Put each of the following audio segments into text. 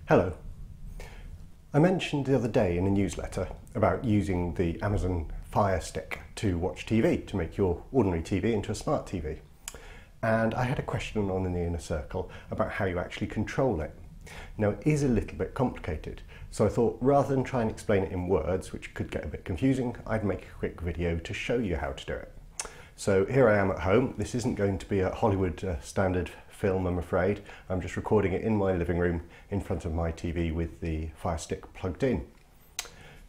Hello. I mentioned the other day in a newsletter about using the Amazon Firestick to watch TV, to make your ordinary TV into a smart TV. And I had a question on in the inner circle about how you actually control it. Now, it is a little bit complicated, so I thought rather than try and explain it in words, which could get a bit confusing, I'd make a quick video to show you how to do it. So here I am at home. This isn't going to be a Hollywood standard film, I'm afraid. I'm just recording it in my living room in front of my TV with the Firestick plugged in.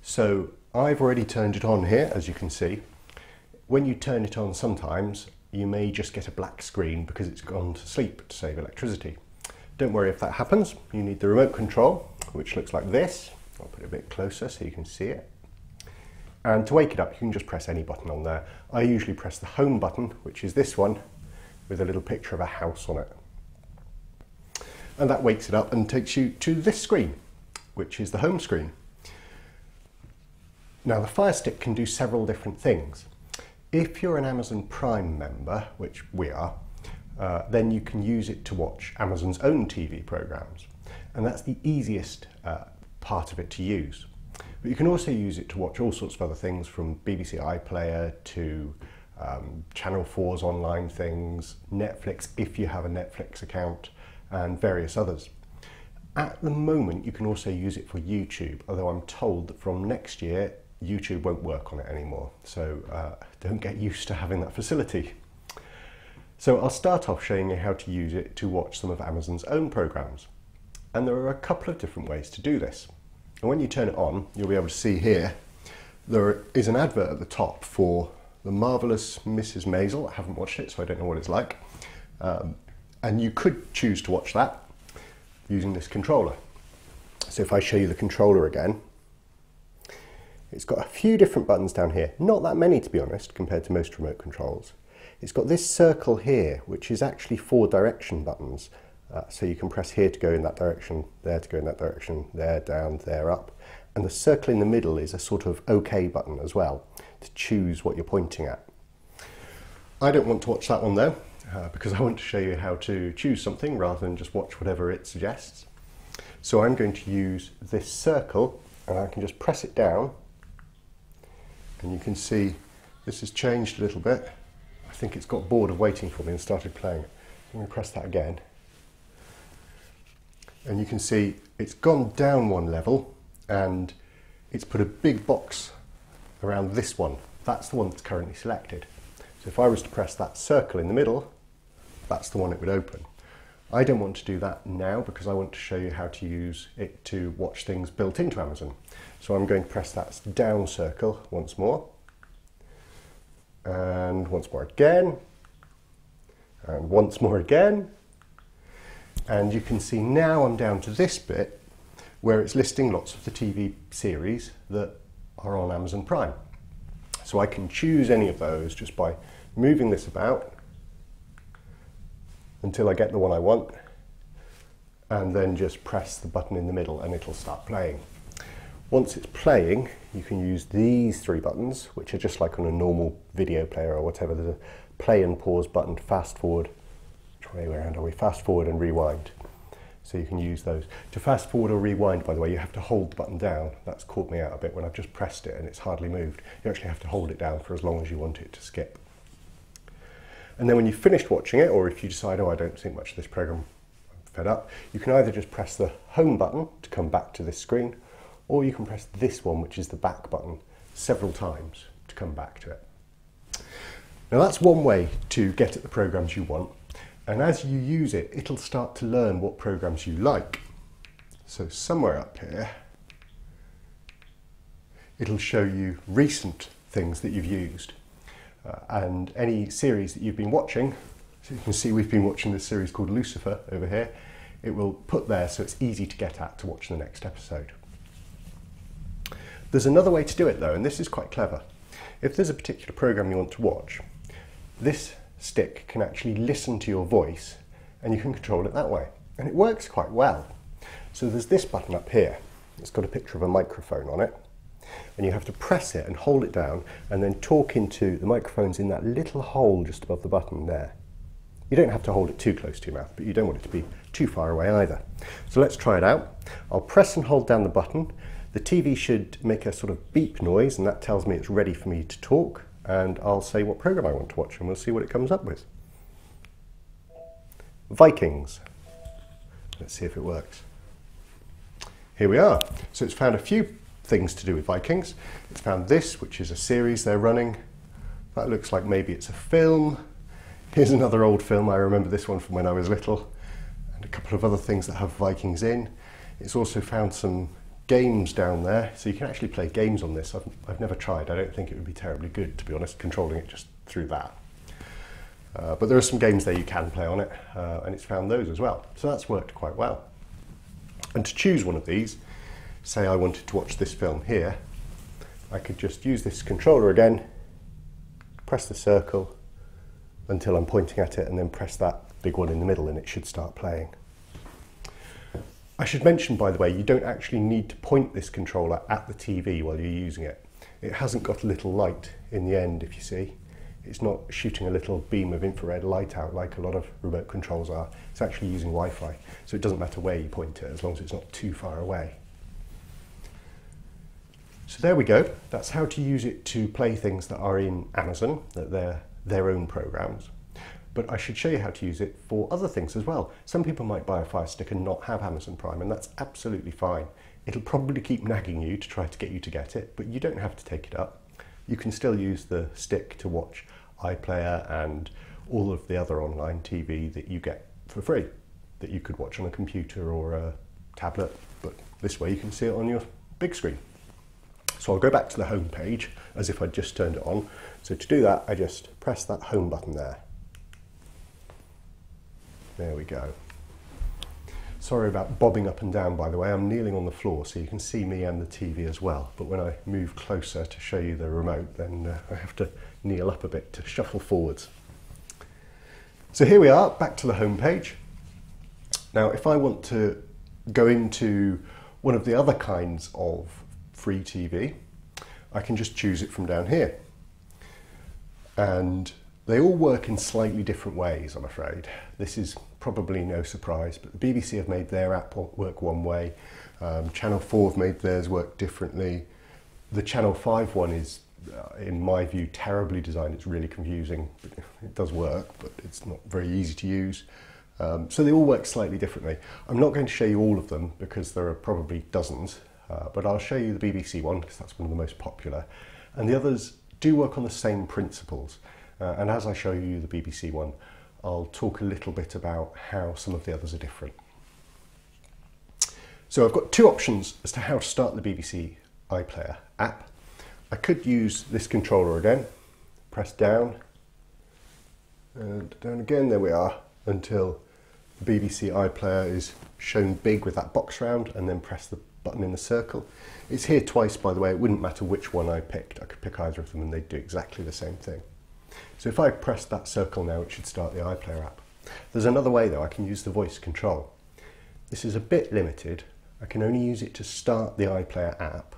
So I've already turned it on here, as you can see. When you turn it on sometimes, you may just get a black screen because it's gone to sleep to save electricity. Don't worry if that happens. You need the remote control, which looks like this. I'll put it a bit closer so you can see it. And to wake it up, you can just press any button on there. I usually press the home button, which is this one, with a little picture of a house on it. And that wakes it up and takes you to this screen, which is the home screen. Now, the Firestick can do several different things. If you're an Amazon Prime member, which we are, then you can use it to watch Amazon's own TV programs. And that's the easiest part of it to use. But you can also use it to watch all sorts of other things, from BBC iPlayer to Channel 4's online things, Netflix if you have a Netflix account, and various others. At the moment, you can also use it for YouTube, although I'm told that from next year, YouTube won't work on it anymore. So don't get used to having that facility. So I'll start off showing you how to use it to watch some of Amazon's own programs. And there are a couple of different ways to do this. And when you turn it on, you'll be able to see here, there is an advert at the top for The Marvellous Mrs. Maisel. I haven't watched it, so I don't know what it's like. And you could choose to watch that using this controller. So if I show you the controller again, it's got a few different buttons down here. Not that many, to be honest, compared to most remote controls. It's got this circle here, which is actually 4 direction buttons. So you can press here to go in that direction, there to go in that direction, there, down, there, up. And the circle in the middle is a sort of OK button as well, to choose what you're pointing at. I don't want to watch that one though, because I want to show you how to choose something rather than just watch whatever it suggests. So I'm going to use this circle, and I can just press it down, and you can see this has changed a little bit. I think it's got bored of waiting for me and started playing it. I'm going to press that again. And you can see it's gone down one level and it's put a big box around this one. That's the one that's currently selected. So if I was to press that circle in the middle, that's the one it would open. I don't want to do that now because I want to show you how to use it to watch things built into Amazon. So I'm going to press that down circle once more, and once more again, and once more again. And you can see now I'm down to this bit where it's listing lots of the TV series that are on Amazon Prime. So I can choose any of those just by moving this about until I get the one I want, and then just press the button in the middle and it'll start playing. Once it's playing, you can use these 3 buttons, which are just like on a normal video player or whatever. There's a play and pause button, fast forward, which way around are we? Fast forward and rewind. So you can use those. To fast forward or rewind, by the way, you have to hold the button down. That's caught me out a bit when I've just pressed it and it's hardly moved. You actually have to hold it down for as long as you want it to skip. And then when you've finished watching it, or if you decide, oh, I don't think much of this program, I'm fed up, you can either just press the home button to come back to this screen, or you can press this one, which is the back button, several times to come back to it. Now that's one way to get at the programs you want. And as you use it, it'll start to learn what programs you like. So somewhere up here, it'll show you recent things that you've used. And any series that you've been watching, so you can see we've been watching this series called Lucifer over here, it will put there so it's easy to get at to watch the next episode. There's another way to do it though, and this is quite clever. If there's a particular program you want to watch, this stick can actually listen to your voice and you can control it that way. And it works quite well. So there's this button up here. It's got a picture of a microphone on it. And you have to press it and hold it down and then talk into the microphones in that little hole just above the button there. You don't have to hold it too close to your mouth, but you don't want it to be too far away either. So let's try it out. I'll press and hold down the button. The TV should make a sort of beep noise, and that tells me it's ready for me to talk, and I'll say what program I want to watch and we'll see what it comes up with. Vikings. Let's see if it works. Here we are. So it's found a few things to do with Vikings. It's found this, which is a series they're running. That looks like maybe it's a film. Here's another old film. I remember this one from when I was little. And a couple of other things that have Vikings in. It's also found some games down there. So you can actually play games on this. I've never tried. I don't think it would be terribly good, to be honest, controlling it just through that. But there are some games there you can play on it, and it's found those as well. So that's worked quite well. And to choose one of these, say I wanted to watch this film here, I could just use this controller again, press the circle until I'm pointing at it, and then press that big one in the middle and it should start playing. I should mention, by the way, you don't actually need to point this controller at the TV while you're using it. It hasn't got a little light in the end, if you see. It's not shooting a little beam of infrared light out like a lot of remote controls are. It's actually using Wi-Fi, so it doesn't matter where you point it as long as it's not too far away. So there we go. That's how to use it to play things that are in Amazon, that they're their own programs. But I should show you how to use it for other things as well. Some people might buy a Firestick and not have Amazon Prime, and that's absolutely fine. It'll probably keep nagging you to try to get you to get it, but you don't have to take it up. You can still use the stick to watch iPlayer and all of the other online TV that you get for free, that you could watch on a computer or a tablet, but this way you can see it on your big screen. So I'll go back to the home page as if I'd just turned it on. So to do that, I just press that home button there. There we go. Sorry about bobbing up and down, by the way. I'm kneeling on the floor so you can see me and the TV as well. But when I move closer to show you the remote, then I have to kneel up a bit to shuffle forwards. So here we are, back to the home page. Now, if I want to go into one of the other kinds of free TV, I can just choose it from down here. And they all work in slightly different ways, I'm afraid. This is probably no surprise, but the BBC have made their app work one way. Channel 4 have made theirs work differently. The Channel 5 one is, in my view, terribly designed. It's really confusing. It does work, but it's not very easy to use. So they all work slightly differently. I'm not going to show you all of them because there are probably dozens, but I'll show you the BBC one because that's one of the most popular. And the others do work on the same principles. And as I show you the BBC one, I'll talk a little bit about how some of the others are different. So I've got two options as to how to start the BBC iPlayer app. I could use this controller again, press down and down again, there we are, until the BBC iPlayer is shown big with that box round, and then press the button in the circle. It's here twice, by the way. It wouldn't matter which one I picked. I could pick either of them and they'd do exactly the same thing. So if I press that circle now, it should start the iPlayer app. There's another way though. I can use the voice control. This is a bit limited. I can only use it to start the iPlayer app,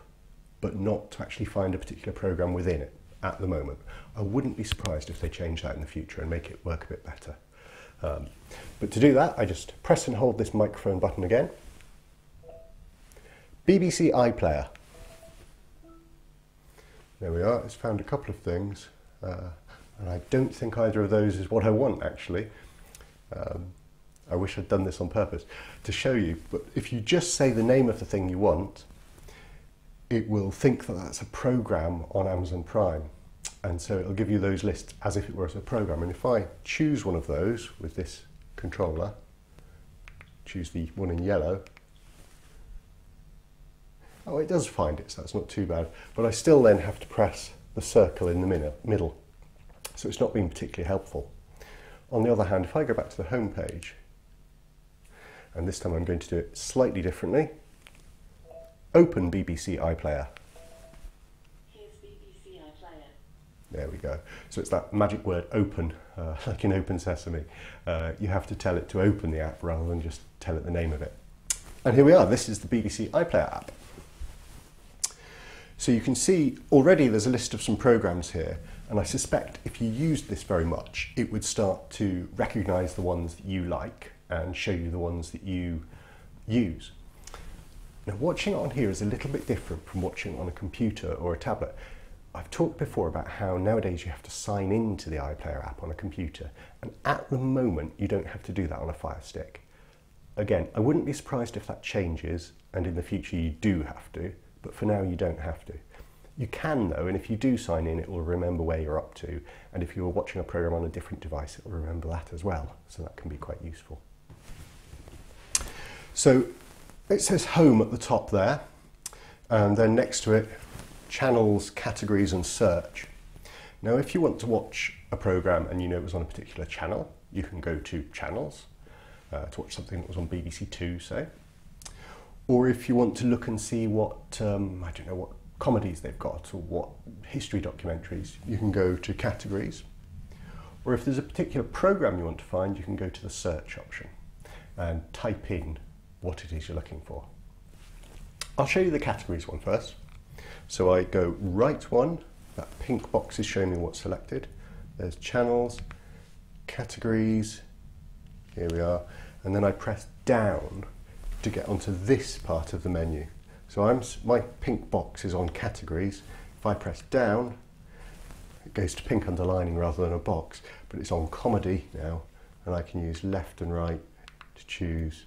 but not to actually find a particular program within it at the moment. I wouldn't be surprised if they change that in the future and make it work a bit better. But to do that, I just press and hold this microphone button again. BBC iPlayer. There we are. It's found a couple of things. And I don't think either of those is what I want, actually. I wish I'd done this on purpose to show you, but if you just say the name of the thing you want, it will think that that's a program on Amazon Prime. And so it'll give you those lists as if it were a program. And if I choose one of those with this controller, choose the one in yellow, oh, it does find it, so that's not too bad. But I still then have to press the circle in the middle. So it's not been particularly helpful. On the other hand, if I go back to the home page, and this time I'm going to do it slightly differently, open BBC iPlayer. Here's BBC iPlayer. There we go. So it's that magic word open, like in Open Sesame. You have to tell it to open the app rather than just tell it the name of it. And here we are. This is the BBC iPlayer app. So you can see already there's a list of some programs here, and I suspect if you used this very much, it would start to recognise the ones that you like and show you the ones that you use. Now, watching it on here is a little bit different from watching it on a computer or a tablet. I've talked before about how nowadays you have to sign into the iPlayer app on a computer, and at the moment you don't have to do that on a Firestick. Again, I wouldn't be surprised if that changes and in the future you do have to, but for now you don't have to. You can though, and if you do sign in, it will remember where you're up to, and if you're watching a program on a different device, it will remember that as well, so that can be quite useful. So it says home at the top there, and then next to it, channels, categories and search. Now if you want to watch a program and you know it was on a particular channel, you can go to channels to watch something that was on BBC Two, say. Or if you want to look and see what, I don't know, what comedies they've got or what history documentaries, you can go to categories. Or if there's a particular program you want to find, you can go to the search option and type in what it is you're looking for. I'll show you the categories one first. So I go right one, that pink box is showing me what's selected. There's channels, categories, here we are, and then I press down to get onto this part of the menu. So my pink box is on categories. If I press down, it goes to pink underlining rather than a box, but it's on comedy now, and I can use left and right to choose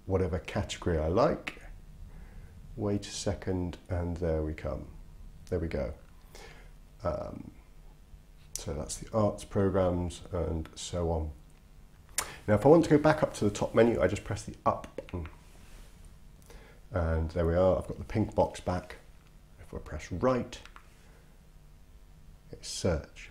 whatever category I like. Wait a second, and there we come. There we go. So that's the arts programs and so on. Now if I want to go back up to the top menu, I just press the up button. And there we are, I've got the pink box back. If I press right, it's search.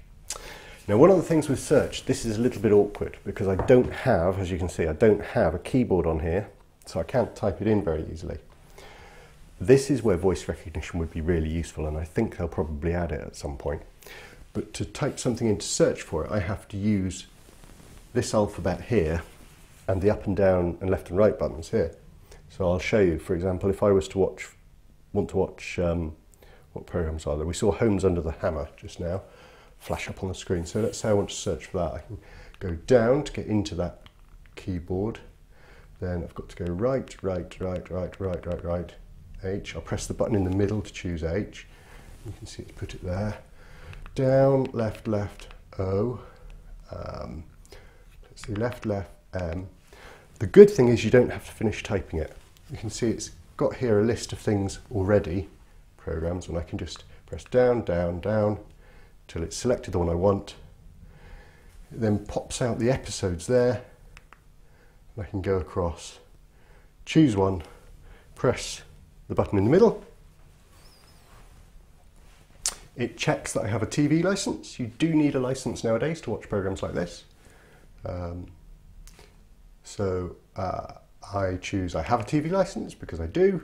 Now one of the things with search, this is a little bit awkward because I don't have, as you can see, I don't have a keyboard on here, so I can't type it in very easily. This is where voice recognition would be really useful, and I think they'll probably add it at some point. But to type something in to search for it, I have to use this alphabet here and the up and down and left and right buttons here. So I'll show you, for example, if I was to want to watch, what programs are there? We saw Homes Under the Hammer just now, flash up on the screen. So let's say I want to search for that. I can go down to get into that keyboard. Then I've got to go right, H. I'll press the button in the middle to choose H. You can see it's put it there. Down, left, O. Let's see, left, M. The good thing is you don't have to finish typing it. You can see it's got here a list of things already, programs, and I can just press down, till it's selected the one I want. It then pops out the episodes there, and I can go across, choose one, press the button in the middle. It checks that I have a TV license. You do need a license nowadays to watch programs like this. I choose I have a TV license because I do.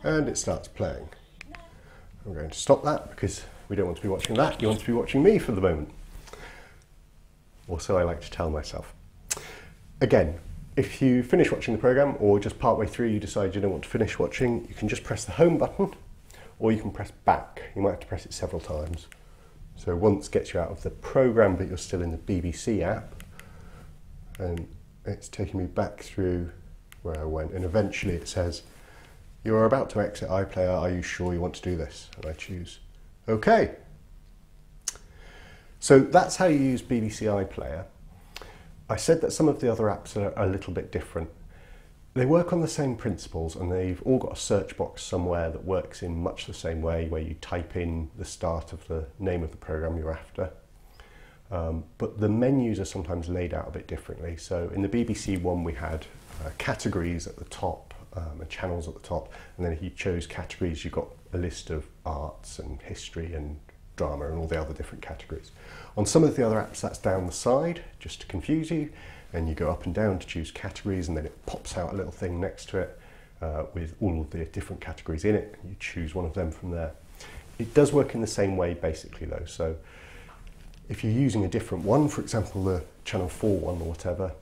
And it starts playing. I'm going to stop that because we don't want to be watching that. You want to be watching me for the moment. Or so I like to tell myself. Again, if you finish watching the program or just partway through you decide you don't want to finish watching, you can just press the home button or you can press back. You might have to press it several times. So once gets you out of the program but you're still in the BBC app, and it's taking me back through where I went, and eventually it says, "You're about to exit iPlayer, are you sure you want to do this?" And I choose OK. So that's how you use BBC iPlayer. I said that some of the other apps are a little bit different. They work on the same principles and they've all got a search box somewhere that works in much the same way, where you type in the start of the name of the program you're after. But the menus are sometimes laid out a bit differently. So in the BBC one we had categories at the top and channels at the top, and then if you chose categories you got a list of arts and history and drama and all the other different categories. On some of the other apps that's down the side just to confuse you, and you go up and down to choose categories, and then it pops out a little thing next to it with all of the different categories in it, and you choose one of them from there. It does work in the same way basically though, so if you're using a different one, for example the Channel 4 one or whatever,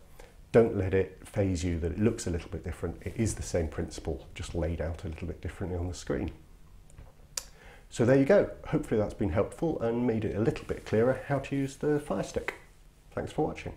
don't let it faze you that it looks a little bit different. It is the same principle, just laid out a little bit differently on the screen. So there you go. Hopefully that's been helpful and made it a little bit clearer how to use the Firestick. Thanks for watching.